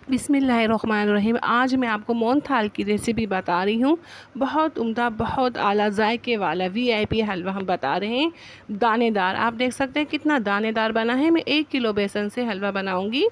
बिस्मिल्लाहिर्रहमानिर्रहीम। आज मैं आपको मोहन थाल की रेसिपी बता रही हूँ। बहुत उम्दा, बहुत आला जायके वाला वीआईपी हलवा हम बता रहे हैं। दानेदार, आप देख सकते हैं कितना दानेदार बना है। मैं 1 किलो बेसन से हलवा बनाऊँगी।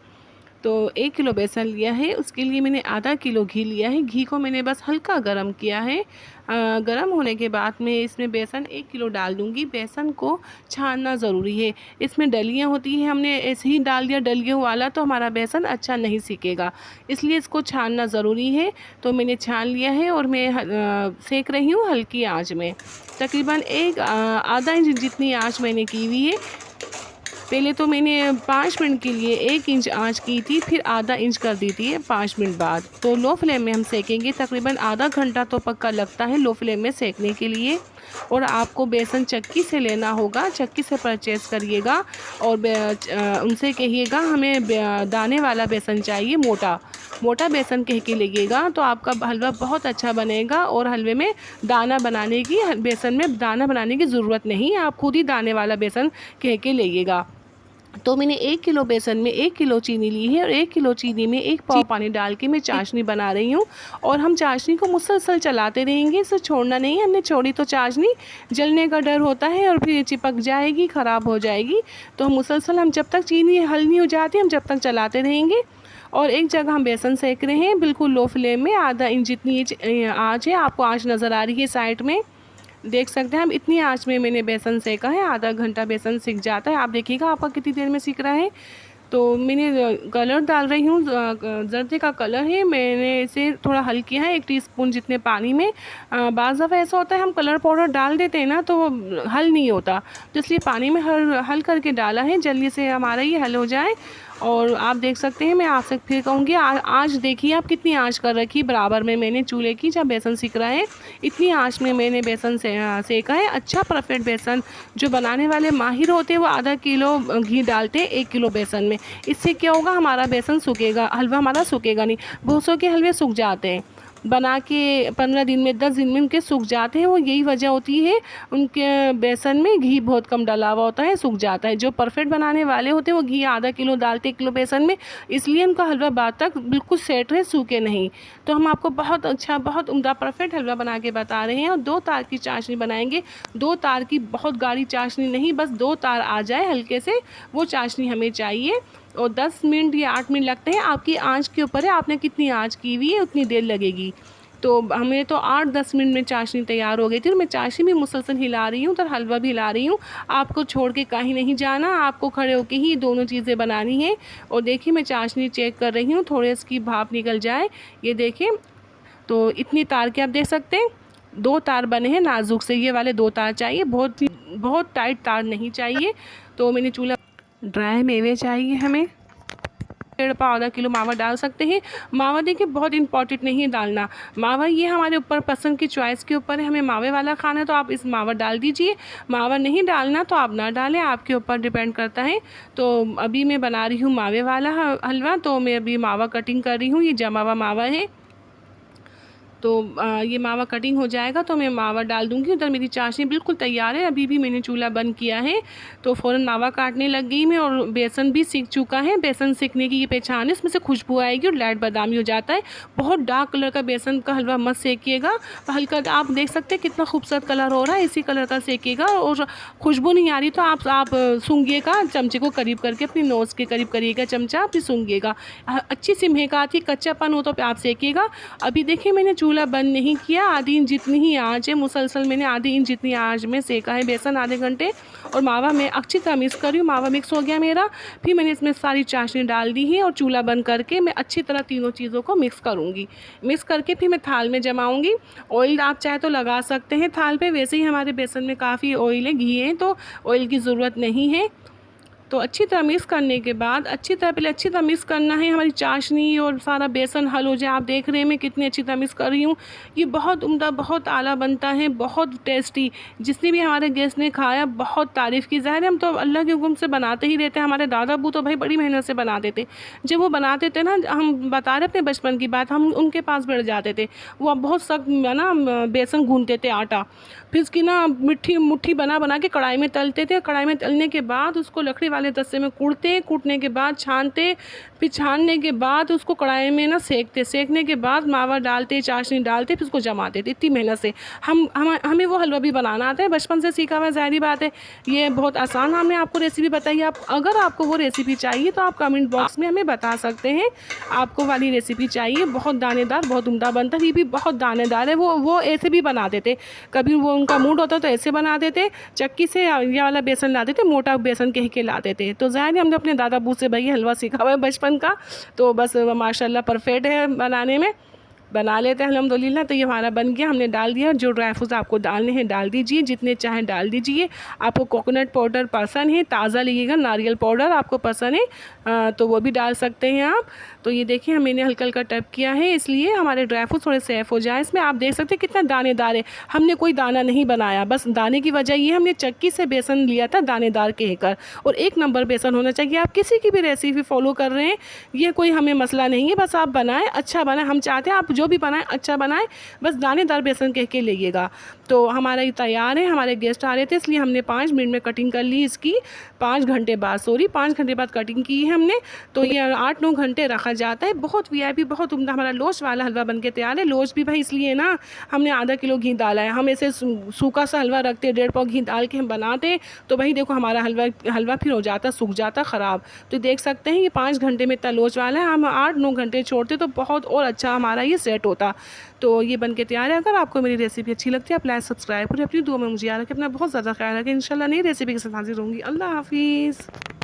तो 1 किलो बेसन लिया है, उसके लिए मैंने आधा किलो घी लिया है। घी को मैंने बस हल्का गरम किया है। गरम होने के बाद मैं इसमें बेसन 1 किलो डाल दूँगी। बेसन को छानना ज़रूरी है। इसमें डलियाँ होती हैं, हमने ऐसे ही डाल दिया डलियों वाला तो हमारा बेसन अच्छा नहीं सीखेगा, इसलिए इसको छानना ज़रूरी है। तो मैंने छान लिया है और मैं सेक रही हूँ हल्की आंच में। तकरीबन आधा इंच जितनी आंच मैंने की हुई है। पहले तो मैंने 5 मिनट के लिए 1 इंच आंच की थी, फिर आधा इंच कर दी थी 5 मिनट बाद। तो लो फ्लेम में हम सेकेंगे। तकरीबन आधा घंटा तो पक्का लगता है लो फ्लेम में सेकने के लिए। और आपको बेसन चक्की से लेना होगा, चक्की से परचेज़ करिएगा और उनसे कहिएगा हमें दाने वाला बेसन चाहिए, मोटा बेसन कह के लीजिएगा, तो आपका हलवा बहुत अच्छा बनेगा। और हलवे में बेसन में दाना बनाने की ज़रूरत नहीं है, आप खुद ही दाने वाला बेसन कह के लीजिएगा। तो मैंने 1 किलो बेसन में 1 किलो चीनी ली है और 1 किलो चीनी में 1 पाव पानी डाल के मैं चाशनी बना रही हूँ। और हम चाशनी को मुसलसल चलाते रहेंगे, इसे छोड़ना नहीं है। हमने छोड़ी तो चाशनी जलने का डर होता है और फिर चिपक जाएगी, ख़राब हो जाएगी। तो हम जब तक चीनी हल नहीं हो जाती हम जब तक चलाते रहेंगे। और एक जगह हम बेसन सेक रहे हैं बिल्कुल लो फ्लेम में। आधा इंच जितनी आँच है, आपको आँच नज़र आ रही है साइड में, देख सकते हैं हम। इतनी आंच में मैंने बेसन सेका है। आधा घंटा बेसन सीख जाता है। आप देखिएगा आपका कितनी देर में सीख रहा है। तो मैंने कलर डाल रही हूँ, जर्दे का कलर है। मैंने इसे थोड़ा हल किया है 1 टीस्पून जितने पानी में। बाज़ दफ़ा ऐसा होता है हम कलर पाउडर डाल देते हैं ना तो वो हल नहीं होता, तो इसलिए पानी में हल करके डाला है, जल्दी से हमारा ये हल हो जाए। और आप देख सकते हैं, मैं आपसे फिर कहूँगी आँच देखिए आप कितनी आँच कर रखी बराबर में मैंने चूल्हे की, जब बेसन सीख रहा है इतनी आँच में मैंने बेसन सेका है। अच्छा परफेक्ट बेसन, जो बनाने वाले माहिर होते हैं वो आधा किलो घी डालते हैं 1 किलो बेसन में। इससे क्या होगा, हमारा बेसन सूखेगा, हलवा हमारा सूखेगा नहीं। बहुत सौ के हलवे सूख जाते हैं, बना के 15 दिन में 10 दिन में उनके सूख जाते हैं। वो यही वजह होती है, उनके बेसन में घी बहुत कम डाला हुआ होता है, सूख जाता है। जो परफेक्ट बनाने वाले होते हैं वो घी आधा किलो डालते 1 किलो बेसन में, इसलिए उनका हलवा बाद तक बिल्कुल सेट है, सूखे नहीं। तो हम आपको बहुत अच्छा, बहुत उम्दा परफेक्ट हलवा बना के बता रहे हैं। और 2 तार की चाशनी बनाएंगे। 2 तार की, बहुत गाढ़ी चाशनी नहीं, बस 2 तार आ जाए हल्के से, वो चाशनी हमें चाहिए। और 10 मिनट या 8 मिनट लगते हैं, आपकी आंच के ऊपर है, आपने कितनी आंच की हुई है उतनी देर लगेगी। तो हमें तो 8-10 मिनट में चाशनी तैयार हो गई थी। और मैं चाशनी भी मुसलसल हिला रही हूँ तो हलवा भी हिला रही हूँ। आपको छोड़ के कहीं नहीं जाना, आपको खड़े होके ही दोनों चीज़ें बनानी है। और देखिए मैं चाशनी चेक कर रही हूँ, थोड़े इसकी भाप निकल जाए, ये देखिए। तो इतनी तार के आप देख सकते हैं 2 तार बने हैं नाजुक से, ये वाले 2 तार चाहिए, बहुत टाइट तार नहीं चाहिए। तो मैंने चूल्हा, ड्राई मेवे चाहिए हमें, 1.5 पाव आधा किलो मावा डाल सकते हैं। मावा देखिए बहुत इंपॉर्टेंट नहीं है डालना, मावा ये हमारे ऊपर पसंद की चॉइस के ऊपर है। हमें मावे वाला खाना है तो आप इस मावा डाल दीजिए, मावा नहीं डालना तो आप ना डालें, आपके ऊपर डिपेंड करता है। तो अभी मैं बना रही हूँ मावे वाला हलवा, तो मैं अभी मावा कटिंग कर रही हूँ। ये जमा हुआ मावा है, तो ये मावा कटिंग हो जाएगा तो मैं मावा डाल दूंगी। उधर मेरी चाशनी बिल्कुल तैयार है, अभी भी मैंने चूल्हा बंद किया है तो फ़ौरन मावा काटने लग गई मैं। और बेसन भी सीख चुका है। बेसन सीखने की ये पहचान है, इसमें से खुशबू आएगी और लाइट बादामी हो जाता है। बहुत डार्क कलर का बेसन का हलवा मत सेकिएगा, हल्का, आप देख सकते हैं कितना खूबसूरत कलर हो रहा है, इसी कलर का सेकिएगा। और खुशबू नहीं आ रही तो आप सूंघिएगा, चमचे को करीब करके अपनी नोज़ के करीब करिएगा चमचा, फिर सूंघिएगा। अच्छी सी महक आती, कच्चापन हो तो आप सेकिएगा। अभी देखिए मैंने चूल्हा बंद नहीं किया, आधी इंच जितनी ही आंच है, मुसलसल मैंने आधी इंच जितनी आंच में सेका है बेसन आधे घंटे। और मावा मैं अच्छी तरह मिक्स कर रही हूँ, मावा मिक्स हो गया मेरा। फिर मैंने इसमें सारी चाशनी डाल दी है और चूल्हा बंद करके मैं अच्छी तरह तीनों चीज़ों को मिक्स करूँगी। मिक्स करके फिर मैं थाल में जमाऊँगी। ऑयल आप चाहे तो लगा सकते हैं थाल पे, वैसे ही हमारे बेसन में काफ़ी ऑयल है, घी है, तो ऑयल की ज़रूरत नहीं है। तो अच्छी तरह मिक्स करने के बाद पहले अच्छी तरह मिक्स करना है, हमारी चाशनी और सारा बेसन हल हो जाए। आप देख रहे हैं मैं कितनी अच्छी तरह मिक्स कर रही हूँ। ये बहुत उम्दा, बहुत आला बनता है, बहुत टेस्टी। जिसने भी हमारे गेस्ट ने खाया बहुत तारीफ़ की। ज़ाहिर है हम तो अल्लाह के हुक्म से बनाते ही रहते हैं। हमारे दादा अबू तो भाई बड़ी मेहनत से बनाते थे। जब वो बनाते थे ना, हम बता रहे अपने बचपन की बात, हम उनके पास बैठ जाते थे। वो बहुत सख्त ना बेसन गूँथते थे आटा, फिर उसकी ना मुट्ठी बना बना के कढ़ाई में तलते थे। कढ़ाई में तलने के बाद उसको लकड़ी वाले वाले तस्से में कूटते, कूटने के बाद छानते, फिर छानने के बाद उसको कढ़ाई में ना सेकते, सेकने के बाद मावा डालते, चाशनी डालते, फिर उसको जमाते थे। इतनी मेहनत से हमें वो हलवा भी बनाना आता है, बचपन से सीखा हुआ है, ज़ाहिर बात है। ये बहुत आसान हमने आपको रेसिपी बताई। आप अगर आपको वो रेसिपी चाहिए तो आप कमेंट बॉक्स में हमें बता सकते हैं, आपको वाली रेसिपी चाहिए। बहुत दानेदार, बहुत उम्दा बनता है। ये भी बहुत दानेदार है। वो ऐसे भी बनाते थे, कभी वो उनका मूड होता तो ऐसे बनाते थे, चक्की से ये वाला बेसन लाते थे, मोटा बेसन कह के लाते थे। तो ज़ाहिर हमने अपने दादा बू से भाई हलवा सीखा हुआ है बचपन का, तो बस माशाल्लाह परफेक्ट है बनाने में, बना लेते हैं अल्हम्दुलिल्लाह। तो ये हमारा बन गया, हमने डाल दिया। जो ड्राई फ्रूट्स आपको डालने हैं डाल दीजिए, जितने चाहें डाल दीजिए। आपको कोकोनट पाउडर पसंद है, ताज़ा लीजिएगा, नारियल पाउडर आपको पसंद है तो वो भी डाल सकते हैं आप। तो ये देखिए मैंने हल्का हल्का टैप किया है, इसलिए हमारे ड्राई फ्रूट्स थोड़े सेफ हो जाए। इसमें आप देख सकते हैं कितना दानेदार है। हमने कोई दाना नहीं बनाया, बस दाने की वजह ये हमने चक्की से बेसन लिया था दानेदार कहकर, और 1 नंबर बेसन होना चाहिए। आप किसी की भी रेसिपी फॉलो कर रहे हैं, ये कोई हमें मसला नहीं है, बस आप बनाएं, अच्छा बनाएं। हम चाहते हैं आप जो भी बनाएं अच्छा बनाएं, बस दानेदार बेसन कह के लाइएगा। तो हमारा ये तैयार है। हमारे गेस्ट आ रहे थे इसलिए हमने 5 मिनट में कटिंग कर ली इसकी, 5 घंटे बाद, सॉरी 5 घंटे बाद कटिंग की है हमने। तो ये 8-9 घंटे रखा जाता है। बहुत वीआईपी, बहुत उम्दा हमारा लोच वाला हलवा बन के तैयार है। लोच भी भाई इसलिए ना, हमने आधा किलो घी डाला है। हम ऐसे सूखा सा हलवा रखते, 1.5 पाव घी डाल के हम बनाते, तो भाई देखो हमारा हलवा फिर हो जाता, सूख जाता, ख़राब। तो देख सकते हैं ये 5 घंटे में इतना लोच वाला है। हम 8-9 घंटे छोड़ते तो बहुत और अच्छा हमारा ये सेट होता। तो ये बन के तैयार है। अगर आपको मेरी रेसिपी अच्छी लगती है आप लाइक सब्सक्राइब करें, अपनी दुआ में मुझे याद रखें, अपना बहुत ज़्यादा ख्याल रखें। इंशाल्लाह नई रेसिपी के साथ हाजिर होंगी। अल्लाह हाफिज़।